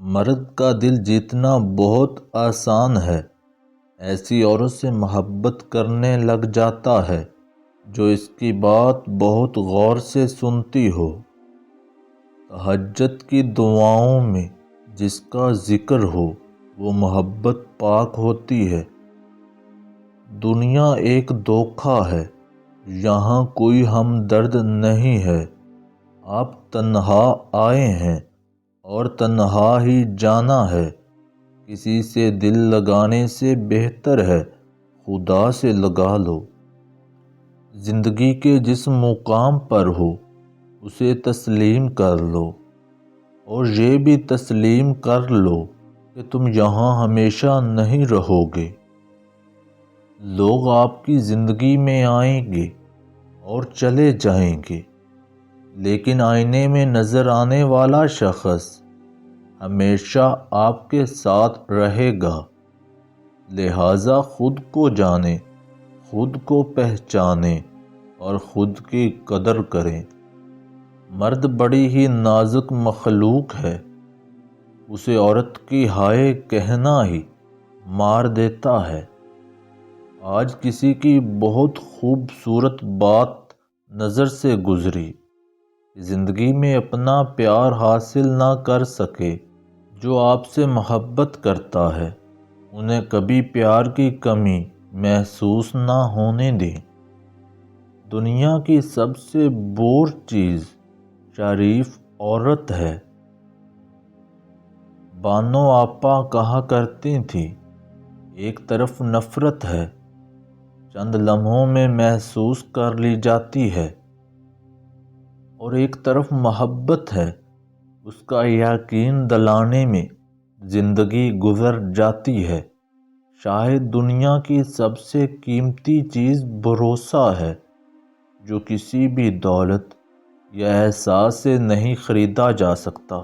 مرد کا دل جیتنا بہت آسان ہے۔ ایسی عورت سے محبت کرنے لگ جاتا ہے جو اس کی بات بہت غور سے سنتی ہو۔ تہجد کی دعاؤں میں جس کا ذکر ہو وہ محبت پاک ہوتی ہے۔ دنیا ایک دھوکہ ہے، یہاں کوئی ہمدرد نہیں ہے۔ آپ تنہا آئے ہیں اور تنہا ہی جانا ہے۔ کسی سے دل لگانے سے بہتر ہے خدا سے لگا لو۔ زندگی کے جس مقام پر ہو اسے تسلیم کر لو، اور یہ بھی تسلیم کر لو کہ تم یہاں ہمیشہ نہیں رہو گے۔ لوگ آپ کی زندگی میں آئیں گے اور چلے جائیں گے، لیکن آئینے میں نظر آنے والا شخص ہمیشہ آپ کے ساتھ رہے گا۔ لہٰذا خود کو جانیں، خود کو پہچانیں اور خود کی قدر کریں۔ مرد بڑی ہی نازک مخلوق ہے، اسے عورت کی ہائے کہنا ہی مار دیتا ہے۔ آج کسی کی بہت خوبصورت بات نظر سے گزری، زندگی میں اپنا پیار حاصل نہ کر سکے جو آپ سے محبت کرتا ہے، انہیں کبھی پیار کی کمی محسوس نہ ہونے دیں۔ دنیا کی سب سے بور چیز شریف عورت ہے۔ بانو آپا کہا کرتی تھی، ایک طرف نفرت ہے، چند لمحوں میں محسوس کر لی جاتی ہے، اور ایک طرف محبت ہے، اس کا یقین دلانے میں زندگی گزر جاتی ہے۔ شاید دنیا کی سب سے قیمتی چیز بھروسہ ہے، جو کسی بھی دولت یا احساس سے نہیں خریدا جا سکتا۔